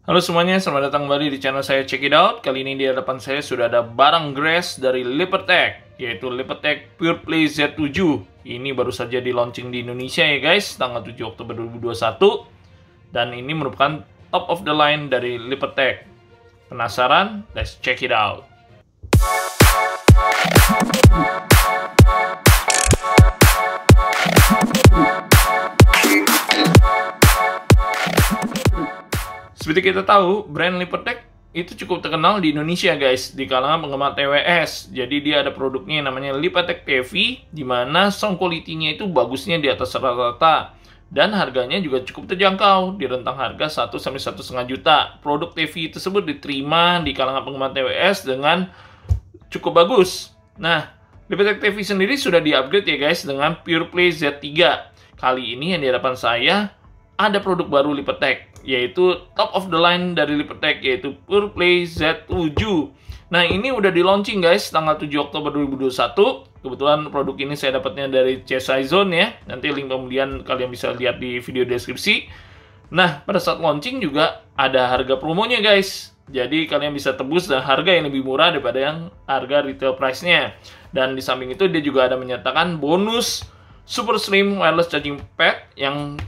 Halo semuanya, selamat datang kembali di channel saya Check It Out. Kali ini di hadapan saya sudah ada barang Grace dari Lipertech, yaitu Lipertech PurePlay Z7. Ini baru saja di launching di Indonesia ya guys, tanggal 7 Oktober 2021. Dan ini merupakan top of the line dari Lipertech. Penasaran? Let's check it out. Seperti kita tahu, brand Lipertech itu cukup terkenal di Indonesia guys, di kalangan penggemar TWS. Jadi dia ada produknya yang namanya Lipertech TV, di mana sound quality-nya itu bagusnya di atas rata-rata. Dan harganya juga cukup terjangkau, di rentang harga 1-1,5 juta. Produk TV tersebut diterima di kalangan penggemar TWS dengan cukup bagus. Nah, Lipertech TV sendiri sudah di-upgrade ya guys dengan PurePlay Z3. Kali ini yang di hadapan saya ada produk baru Lipertech, yaitu top of the line dari Lipertech, yaitu PurePlay Z7. Nah, ini udah di launching guys, tanggal 7 Oktober 2021. Kebetulan produk ini saya dapatnya dari CSI Zone ya. Nanti link pembelian kalian bisa lihat di video deskripsi. Nah, pada saat launching juga ada harga promonya guys. Jadi kalian bisa tebus dengan harga yang lebih murah daripada yang harga retail price-nya. Dan di samping itu dia juga ada menyatakan bonus Super Slim Wireless Charging Pad yang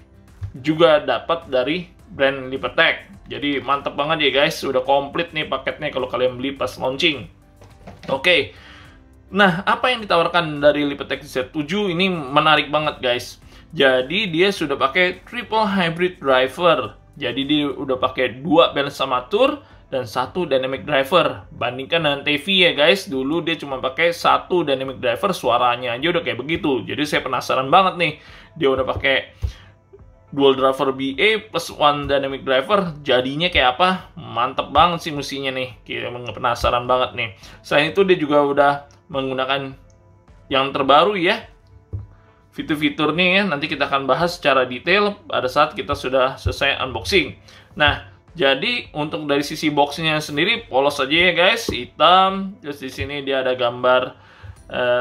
juga dapat dari brand Lipertech. Jadi mantap banget ya guys, sudah komplit nih paketnya kalau kalian beli pas launching. Oke. Nah, apa yang ditawarkan dari Lipertech Z7 ini menarik banget guys. Jadi dia sudah pakai triple hybrid driver. Jadi dia udah pakai 2 balance amatur dan 1 dynamic driver. Bandingkan dengan TV ya guys, dulu dia cuma pakai 1 dynamic driver, suaranya aja udah kayak begitu. Jadi saya penasaran banget nih, dia udah pakai dual driver BA plus 1 dynamic driver, jadinya kayak apa? Mantep banget sih musinya nih. Kita penasaran banget nih. Selain itu dia juga udah menggunakan yang terbaru ya, fitur-fiturnya ya. Nanti kita akan bahas secara detail pada saat kita sudah selesai unboxing. Nah, jadi untuk dari sisi boxnya sendiri polos aja ya guys, hitam. Terus di sini dia ada gambar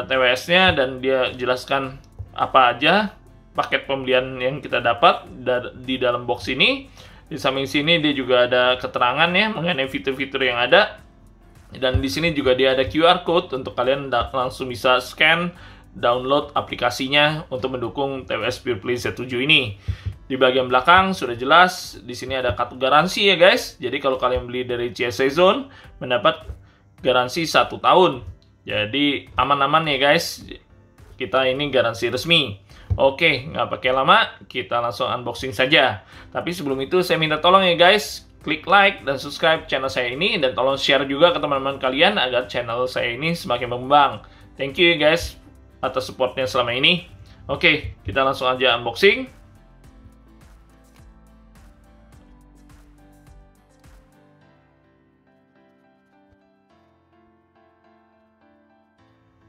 TWS-nya dan dia jelaskan apa aja paket pembelian yang kita dapat di dalam box ini. Di samping sini dia juga ada keterangan ya mengenai fitur-fitur yang ada. Dan di sini juga dia ada QR code untuk kalian langsung bisa scan, download aplikasinya untuk mendukung TWS PurePlay Z7 ini. Di bagian belakang sudah jelas, di sini ada kartu garansi ya guys. Jadi kalau kalian beli dari CSI Zone mendapat garansi 1 tahun. Jadi aman-aman ya guys. Kita ini garansi resmi. Oke, nggak pakai lama, kita langsung unboxing saja. Tapi sebelum itu saya minta tolong ya guys, klik like dan subscribe channel saya ini, dan tolong share juga ke teman-teman kalian agar channel saya ini semakin berkembang. Thank you ya guys atas supportnya selama ini. Oke, kita langsung aja unboxing.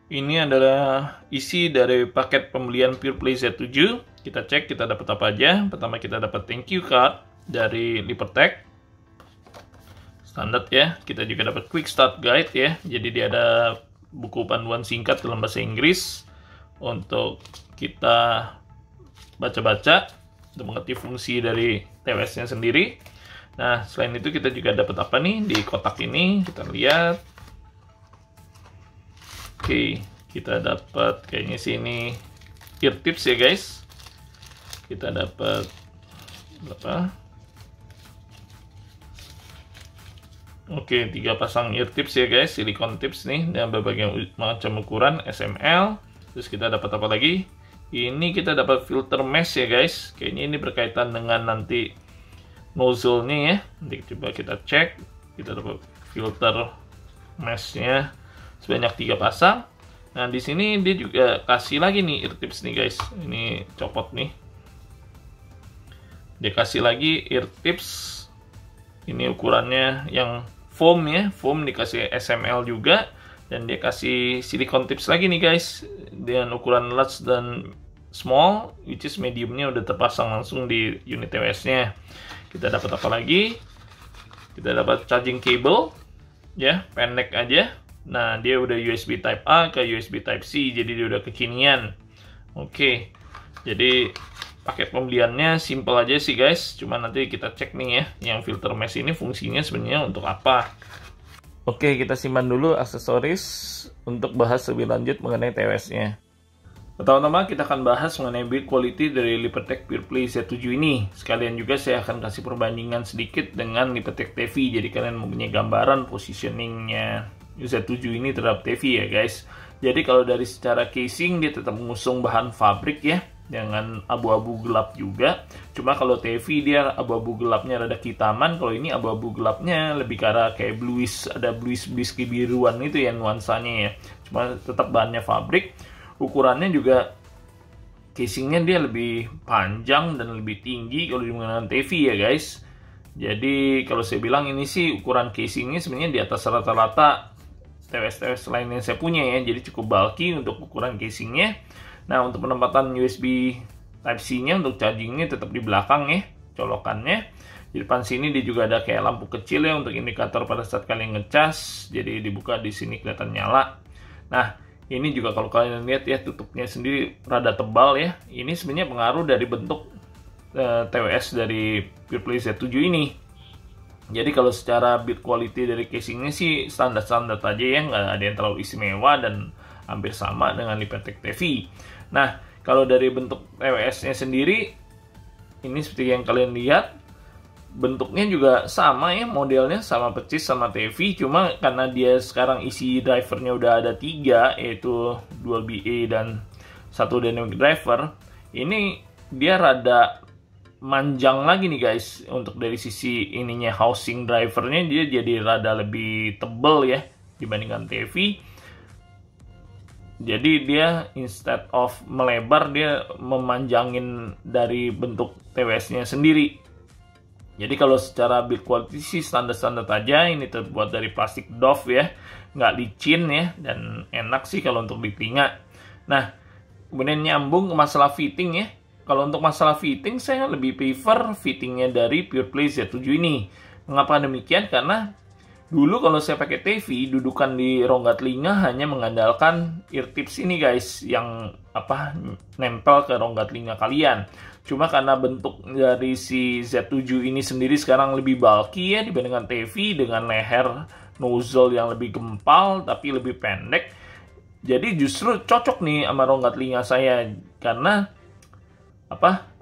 Ini adalah isi dari paket pembelian PurePlay Z7. Kita cek kita dapat apa aja. Pertama kita dapat thank you card dari Lipertech. Standar ya. Kita juga dapat quick start guide ya. Jadi dia ada buku panduan singkat dalam bahasa Inggris untuk kita baca-baca untuk mengerti fungsi dari TWS-nya sendiri. Nah, selain itu kita juga dapat apa nih di kotak ini? Kita lihat. Oke, kita dapat kayaknya sini ear tips ya guys. Kita dapat berapa? Oke, 3 pasang ear tips ya guys, silikon tips nih dengan berbagai macam ukuran SML. Terus kita dapat apa lagi? Ini kita dapat filter mesh ya guys. Kayaknya ini berkaitan dengan nanti nozzle-nya ya. Nanti coba kita cek. Kita dapat filter mesh-nya sebanyak 3 pasang. Nah, di sini dia juga kasih lagi nih ear tips nih guys. Ini copot nih. Dia kasih lagi ear tips. Ini ukurannya yang foam ya. Foam dikasih SML juga. Dan dia kasih silikon tips lagi nih guys. Dengan ukuran large dan small, which is mediumnya udah terpasang langsung di unit TWS-nya. Kita dapat apa lagi? Kita dapat charging cable. Ya, pendek aja. Nah, dia udah USB Type A ke USB Type C, jadi dia udah kekinian. Oke, jadi paket pembeliannya simple aja sih guys, cuma nanti kita cek nih ya, yang filter mesh ini fungsinya sebenarnya untuk apa. Oke, kita simpan dulu aksesoris untuk bahas lebih lanjut mengenai TWS-nya. Pertama-tama kita akan bahas mengenai build quality dari Lipetech PurePlay Z7 ini. Sekalian juga saya akan kasih perbandingan sedikit dengan Lipetech TV, jadi kalian mempunyai gambaran positioningnya Z7 ini terhadap TV ya guys. Jadi kalau dari secara casing dia tetap mengusung bahan fabrik ya, dengan abu-abu gelap juga. Cuma kalau TV dia abu-abu gelapnya rada kehitaman, kalau ini abu-abu gelapnya lebih ke arah kayak bluish, ada bluish kebiruan itu ya nuansanya ya. Cuma tetap bahannya fabrik. Ukurannya juga casingnya dia lebih panjang dan lebih tinggi kalau dibandingkan TV ya guys. Jadi kalau saya bilang ini sih ukuran casingnya sebenarnya di atas rata-rata TWS lain yang saya punya ya. Jadi cukup bulky untuk ukuran casingnya. Nah untuk penempatan USB Type-C-nya untuk chargingnya tetap di belakang ya colokannya. Di depan sini dia juga ada kayak lampu kecil ya untuk indikator pada saat kalian ngecas. Jadi dibuka di sini kelihatan nyala. Nah ini juga kalau kalian lihat ya tutupnya sendiri rada tebal ya. Ini sebenarnya pengaruh dari bentuk TWS dari PurePlay Z7 ini. Jadi kalau secara build quality dari casingnya sih standar-standar aja ya, nggak ada yang terlalu istimewa dan hampir sama dengan Lipetech TV. Nah kalau dari bentuk TWS-nya sendiri, ini seperti yang kalian lihat, bentuknya juga sama ya, modelnya sama persis sama TV, cuma karena dia sekarang isi drivernya udah ada 3, yaitu dual BA dan satu dynamic driver. Ini dia rada manjang lagi nih guys, untuk dari sisi ininya housing drivernya dia jadi rada lebih tebel ya dibandingkan TV. Jadi dia instead of melebar, dia memanjangin dari bentuk TWS-nya sendiri. Jadi kalau secara build quality sih standar-standar aja, ini terbuat dari plastik doff ya, nggak licin ya, dan enak sih kalau untuk di telinga. Nah, kemudian nyambung ke masalah fitting ya. Kalau untuk masalah fitting, saya lebih prefer fittingnya dari PurePlay Z7 ini. Mengapa demikian? Karena dulu kalau saya pakai TV, dudukan di rongga telinga hanya mengandalkan ear tips ini guys, yang nempel ke rongga telinga kalian. Cuma karena bentuk dari si Z7 ini sendiri sekarang lebih bulky ya dibandingkan TV, dengan leher nozzle yang lebih gempal tapi lebih pendek. Jadi justru cocok nih sama rongga telinga saya, karena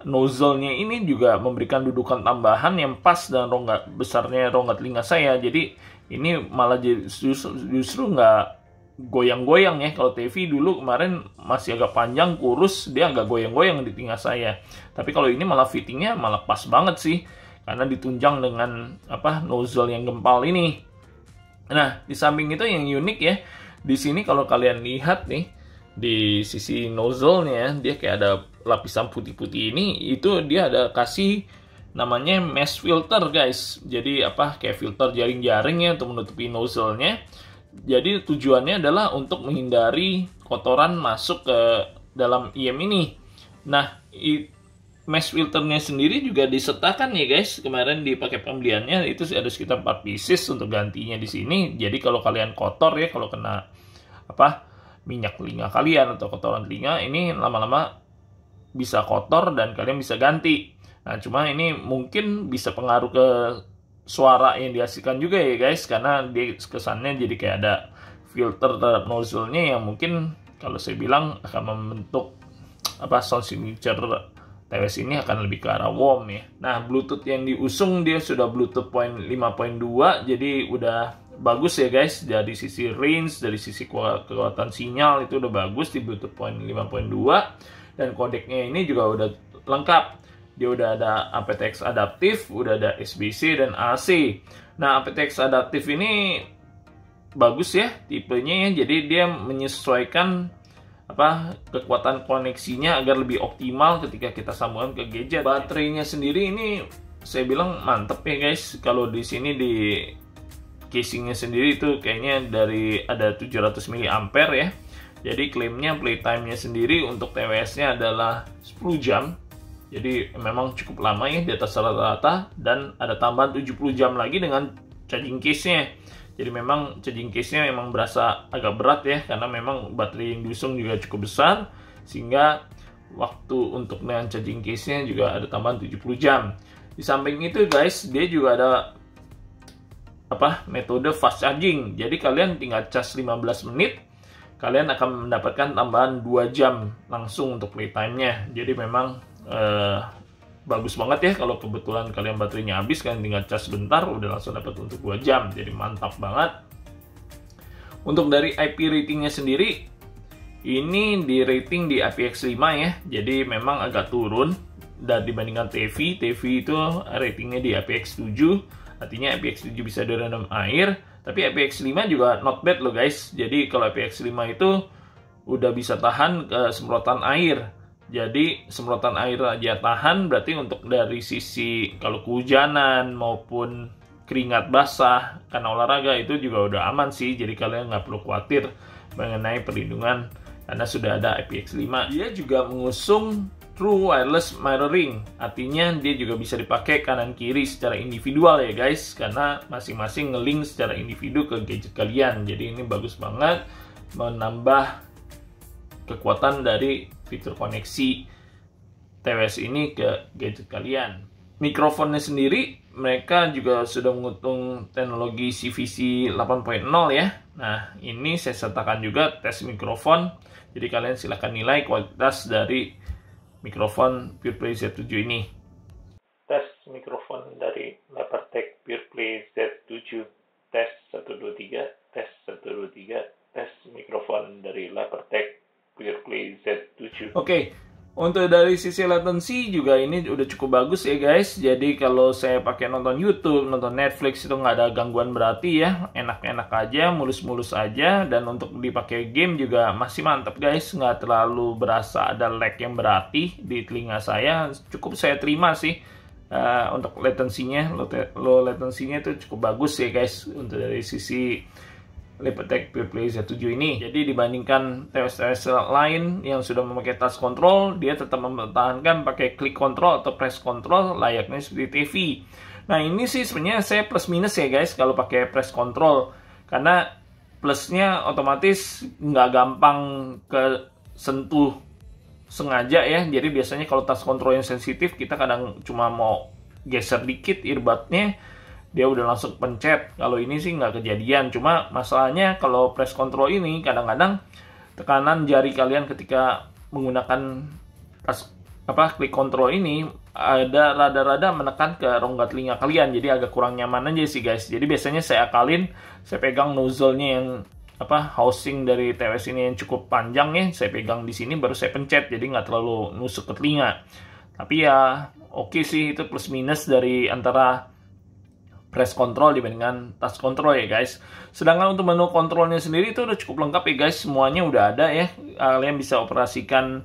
nozzle-nya ini juga memberikan dudukan tambahan yang pas dengan rongga besarnya rongga telinga saya. Jadi ini malah justru nggak goyang-goyang ya. Kalau TV dulu kemarin masih agak panjang, kurus, dia agak goyang-goyang di telinga saya. Tapi kalau ini malah fittingnya malah pas banget sih, karena ditunjang dengan nozzle yang gempal ini. Nah, di samping itu yang unik ya, di sini kalau kalian lihat nih, di sisi nozzle-nya dia kayak ada lapisan putih-putih ini, itu dia ada kasih namanya mesh filter guys. Jadi kayak filter jaring-jaring ya untuk menutupi nozzle-nya. Jadi tujuannya adalah untuk menghindari kotoran masuk ke dalam IM ini. Nah, mesh filternya sendiri juga disertakan ya guys. Kemarin di paket pembeliannya itu ada sekitar 4 pieces untuk gantinya di sini. Jadi kalau kalian kotor ya, kalau kena minyak telinga kalian atau kotoran telinga, ini lama-lama bisa kotor dan kalian bisa ganti. Nah, cuma ini mungkin bisa pengaruh ke suara yang dihasilkan juga ya guys, karena dia kesannya jadi kayak ada filter terhadap nozzle-nya yang mungkin kalau saya bilang akan membentuk sound signature TWS ini akan lebih ke arah warm ya. Nah, Bluetooth yang diusung dia sudah Bluetooth 5.2, jadi udah bagus ya guys, dari sisi range, dari sisi kekuatan sinyal itu udah bagus di Bluetooth 5.2, dan kodeknya ini juga udah lengkap. Dia udah ada aptX adaptif, udah ada SBC dan AC. Nah, aptX adaptif ini bagus ya tipenya ya, jadi dia menyesuaikan kekuatan koneksinya agar lebih optimal ketika kita sambungkan ke gadget. Baterainya sendiri ini saya bilang mantep ya guys. Kalau di sini di casingnya sendiri itu kayaknya dari ada 700 mAh ya. Jadi klaimnya playtime-nya sendiri untuk TWS-nya adalah 10 jam. Jadi memang cukup lama ya, di atas rata-rata, dan ada tambahan 70 jam lagi dengan charging case-nya. Jadi memang charging case-nya memang berasa agak berat ya, karena memang baterai yang diusung juga cukup besar, sehingga waktu untuk dengan charging case-nya juga ada tambahan 70 jam. Di samping itu guys, dia juga ada metode fast charging. Jadi kalian tinggal cas 15 menit, kalian akan mendapatkan tambahan 2 jam langsung untuk playtime-nya. Jadi memang bagus banget ya, kalau kebetulan kalian baterainya habis, kalian tinggal cas sebentar udah langsung dapat untuk 2 jam. Jadi mantap banget. Untuk dari IP ratingnya sendiri, ini di rating di IPX5 ya, jadi memang agak turun dan dibandingkan TV itu ratingnya di IPX7, artinya IPX7 bisa direndam air, tapi IPX5 juga not bad loh guys. Jadi kalau IPX5 itu udah bisa tahan ke semprotan air, jadi semprotan air aja tahan, berarti untuk dari sisi kalau kehujanan maupun keringat basah karena olahraga itu juga udah aman sih. Jadi kalian nggak perlu khawatir mengenai perlindungan karena sudah ada IPX5. Dia juga mengusung True Wireless Mirroring, artinya dia juga bisa dipakai kanan kiri secara individual ya guys, karena masing-masing nge-link secara individu ke gadget kalian. Jadi ini bagus banget, menambah kekuatan dari fitur koneksi TWS ini ke gadget kalian. Mikrofonnya sendiri, mereka juga sudah mengusung teknologi CVC 8.0 ya. Nah, ini saya sertakan juga tes mikrofon. Jadi kalian silahkan nilai kualitas dari mikrofon PurePlay Z7 ini. Tes mikrofon dari Lepertech PurePlay Z7. Tes 123, tes 123, tes mikrofon dari Lepertech PurePlay Z7. Oke. Untuk dari sisi latency juga ini udah cukup bagus ya guys. Jadi kalau saya pakai nonton YouTube, nonton Netflix itu nggak ada gangguan berarti ya. Enak-enak aja, mulus-mulus aja. Dan untuk dipakai game juga masih mantap guys. Nggak terlalu berasa ada lag yang berarti di telinga saya. Cukup saya terima sih. Untuk latency-nya, low latency-nya itu cukup bagus ya guys. Untuk dari sisi Lepertech PurePlay Z7 ini. Jadi dibandingkan TWS lain yang sudah memakai touch control, dia tetap mempertahankan pakai click control atau press control layaknya seperti TV. Nah ini sih sebenarnya saya plus minus ya guys kalau pakai press control, karena plusnya otomatis nggak gampang ke sentuh sengaja ya. Jadi biasanya kalau touch control yang sensitif, kita kadang cuma mau geser dikit earbudnya, dia udah langsung pencet. Kalau ini sih nggak kejadian. Cuma masalahnya kalau press control ini kadang-kadang tekanan jari kalian ketika menggunakan klik control ini ada rada-rada menekan ke rongga telinga kalian. Jadi agak kurang nyaman aja sih guys. Jadi biasanya saya akalin, saya pegang nozzle-nya yang housing dari TWS ini yang cukup panjang ya. Saya pegang di sini baru saya pencet. Jadi nggak terlalu nusuk ke telinga. Tapi ya oke sih, itu plus minus dari antara press control dibandingkan touch control ya guys. Sedangkan untuk menu kontrolnya sendiri itu udah cukup lengkap ya guys. Semuanya udah ada ya. Kalian bisa operasikan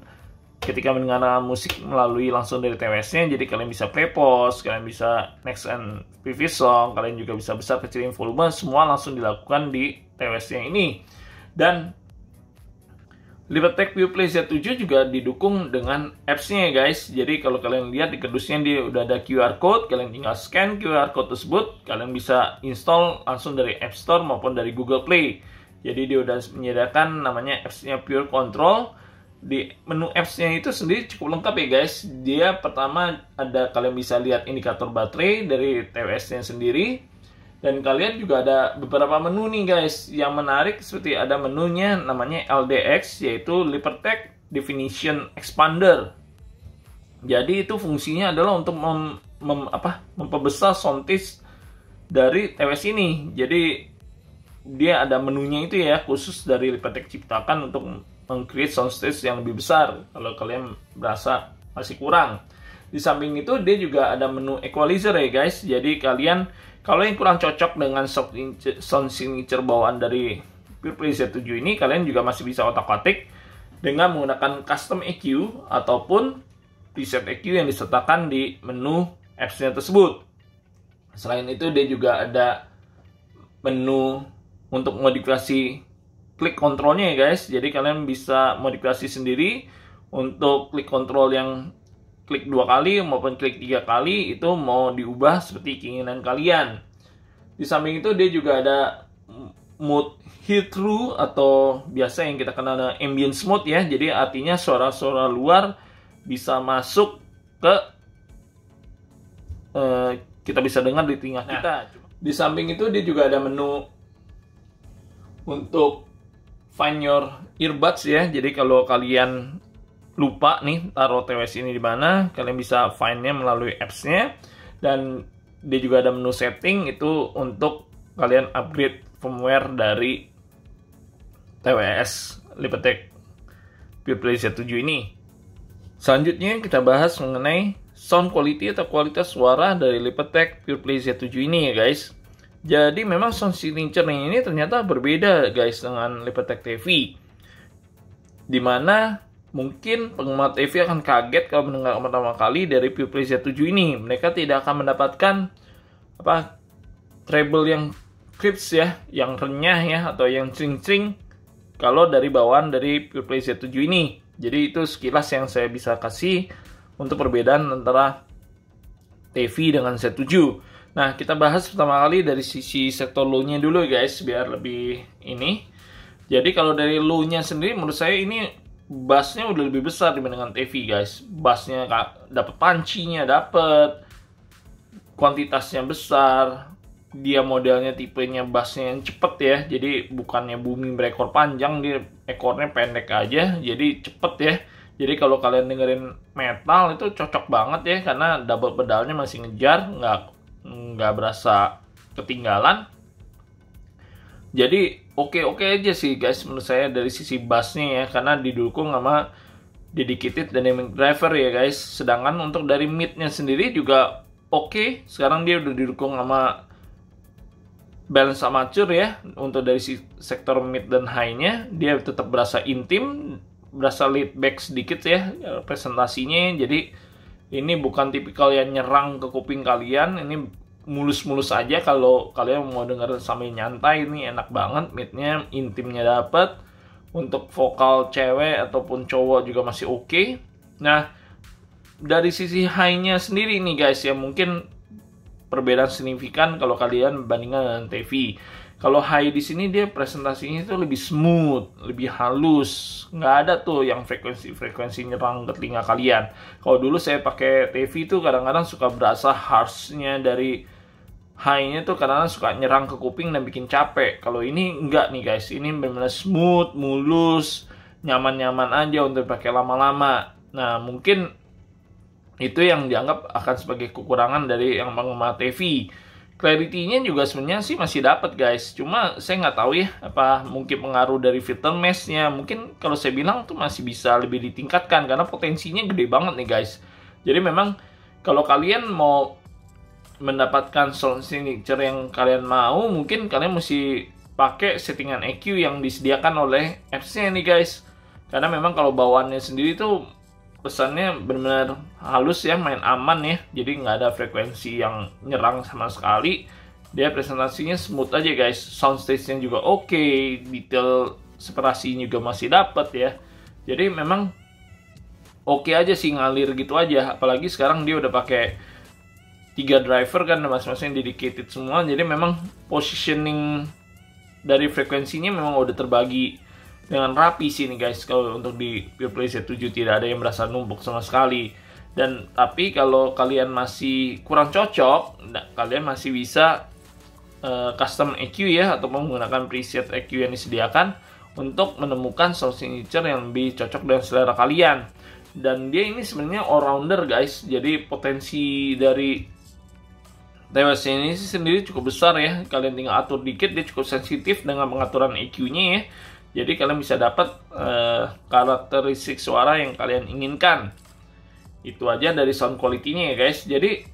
ketika mendengar musik melalui langsung dari TWS-nya. Jadi kalian bisa play pause, kalian bisa next and previous song, kalian juga bisa besar kecilin volume, semua langsung dilakukan di TWS-nya ini. Dan Lepertech PurePlay Z7 juga didukung dengan apps-nya ya guys. Jadi kalau kalian lihat di kardusnya dia udah ada QR code, kalian tinggal scan QR code tersebut, kalian bisa install langsung dari App Store maupun dari Google Play. Jadi dia udah menyediakan namanya apps-nya Pure Control. Di menu apps-nya itu sendiri cukup lengkap ya guys. Dia pertama ada, kalian bisa lihat indikator baterai dari TWS-nya sendiri. Dan kalian juga ada beberapa menu nih guys. Yang menarik seperti ada menunya namanya LDX, yaitu Lepertech Definition Expander. Jadi itu fungsinya adalah untuk memperbesar soundtext dari TWS ini. Jadi dia ada menunya itu ya, khusus dari Lepertech ciptakan untuk meng-create soundtext yang lebih besar kalau kalian merasa masih kurang. Di samping itu dia juga ada menu equalizer ya guys. Jadi kalian kalau yang kurang cocok dengan sound signature bawaan dari PurePlay Z7 ini, kalian juga masih bisa otak-atik dengan menggunakan custom EQ ataupun preset EQ yang disertakan di menu apps-nya tersebut. Selain itu dia juga ada menu untuk modifikasi klik kontrolnya ya guys. Jadi kalian bisa modifikasi sendiri untuk klik kontrol yang klik 2 kali maupun klik 3 kali, itu mau diubah seperti keinginan kalian. Di samping itu dia juga ada mode hear through atau biasa yang kita kenal dengan ambience mode ya. Jadi artinya suara-suara luar bisa masuk ke kita bisa dengar di telinga kita. Di samping itu dia juga ada menu untuk find your earbuds ya. Jadi kalau kalian lupa nih taruh TWS ini di mana, kalian bisa find-nya melalui apps-nya. Dan dia juga ada menu setting itu untuk kalian upgrade firmware dari TWS Lipetech PurePlay Z7 ini. Selanjutnya kita bahas mengenai sound quality atau kualitas suara dari Lipetech PurePlay Z7 ini ya guys. Jadi memang sound signature ini ternyata berbeda guys dengan Lipetech TV. Dimana mungkin penggemar TV akan kaget kalau mendengar pertama kali dari PurePlay Z7 ini. Mereka tidak akan mendapatkan treble yang crisp ya, yang renyah ya, atau yang cring-cring kalau dari bawaan dari PurePlay Z7 ini. Jadi itu sekilas yang saya bisa kasih untuk perbedaan antara TV dengan Z7. Nah, kita bahas pertama kali dari sisi sektor low-nya dulu guys, biar lebih ini. Jadi kalau dari low-nya sendiri, menurut saya ini bass-nya udah lebih besar dibandingkan TV guys. Bass-nya dapat punch-nya, dapat kuantitasnya besar. Dia modelnya tipenya bassnya yang cepet ya. Jadi bukannya booming berekor panjang, dia ekornya pendek aja, jadi cepet ya. Jadi kalau kalian dengerin metal itu cocok banget ya, karena double pedalnya masih ngejar, nggak berasa ketinggalan. Jadi oke aja sih guys menurut saya dari sisi bassnya ya, karena didukung sama dedicated dynamic driver ya guys. Sedangkan untuk dari mid-nya sendiri juga oke. Sekarang dia udah didukung sama balance amateur ya. Untuk dari sektor mid dan high-nya dia tetap berasa intim, berasa laid back sedikit ya presentasinya. Jadi ini bukan tipikal yang nyerang ke kuping kalian, ini mulus-mulus aja. Kalau kalian mau denger sambil nyantai, ini enak banget. Midnya intimnya dapat, untuk vokal cewek ataupun cowok juga masih oke. Nah, dari sisi high-nya sendiri nih guys ya, mungkin perbedaan signifikan kalau kalian bandingkan dengan TV. Kalau high di sini dia presentasinya itu lebih smooth, lebih halus, nggak ada tuh yang frekuensi nyerang ke telinga kalian. Kalau dulu saya pakai TV itu kadang-kadang suka berasa harshnya dari high-nya tuh kadang-kadang suka nyerang ke kuping dan bikin capek. Kalau ini enggak nih guys, ini benar-benar smooth, mulus, nyaman-nyaman aja untuk pakai lama-lama. Nah mungkin itu yang dianggap akan sebagai kekurangan dari yang penggemar TV. Clarity-nya juga sebenarnya sih masih dapat guys. Cuma saya nggak tahu ya, apa mungkin pengaruh dari filter mesh-nya. Mungkin kalau saya bilang tuh masih bisa lebih ditingkatkan karena potensinya gede banget nih guys. Jadi memang kalau kalian mau mendapatkan sound signature yang kalian mau, mungkin kalian mesti pakai settingan EQ yang disediakan oleh apps-nya nih guys. Karena memang kalau bawaannya sendiri tuh pesannya benar-benar halus ya, main aman ya. Jadi nggak ada frekuensi yang nyerang sama sekali. Dia presentasinya smooth aja guys. Soundstage-nya juga oke, detail separasinya juga masih dapat ya. Jadi memang oke aja sih, ngalir gitu aja. Apalagi sekarang dia udah pakai 3 driver kan, masing-masing dedicated semua. Jadi memang positioning dari frekuensinya memang udah terbagi dengan rapi sih nih guys. Kalau untuk di PurePlay Z7 tidak ada yang berasa numpuk sama sekali. Dan tapi kalau kalian masih kurang cocok, kalian masih bisa custom EQ ya, atau menggunakan preset EQ yang disediakan untuk menemukan sound signature yang lebih cocok dengan selera kalian. Dan dia ini sebenarnya all rounder guys. Jadi potensi dari TWS ini sendiri cukup besar ya. Kalian tinggal atur dikit, dia cukup sensitif dengan pengaturan EQ-nya ya. Jadi kalian bisa dapat karakteristik suara yang kalian inginkan. Itu aja dari sound quality-nya ya guys. Jadi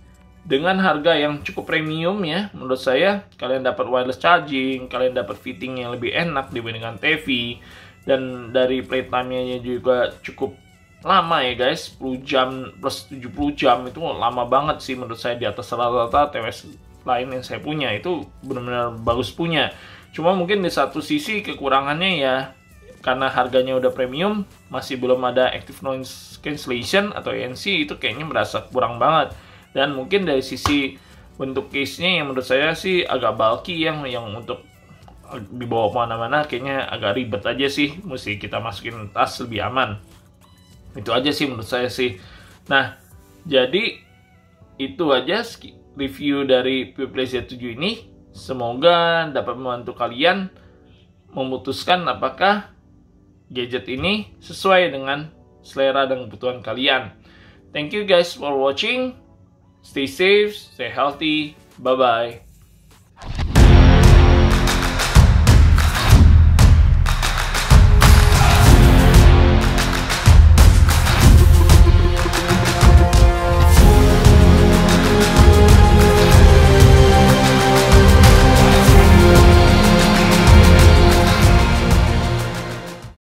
dengan harga yang cukup premium ya, menurut saya kalian dapat wireless charging, kalian dapat fitting yang lebih enak dibandingkan TV. Dan dari playtime-nya juga cukup lama ya guys, 10 jam plus 70 jam itu lama banget sih menurut saya, di atas rata-rata TWS lain yang saya punya. Itu benar-benar bagus punya. Cuma mungkin di satu sisi kekurangannya ya, karena harganya udah premium, masih belum ada active noise cancellation atau ANC, itu kayaknya berasa kurang banget. Dan mungkin dari sisi bentuk case-nya yang menurut saya sih agak bulky yang untuk dibawa kemana-mana kayaknya agak ribet aja sih, mesti kita masukin tas lebih aman. Itu aja sih menurut saya sih. Nah, jadi itu aja review dari Play Z 7 ini. Semoga dapat membantu kalian memutuskan apakah gadget ini sesuai dengan selera dan kebutuhan kalian. Thank you guys for watching. Stay safe, stay healthy. Bye-bye.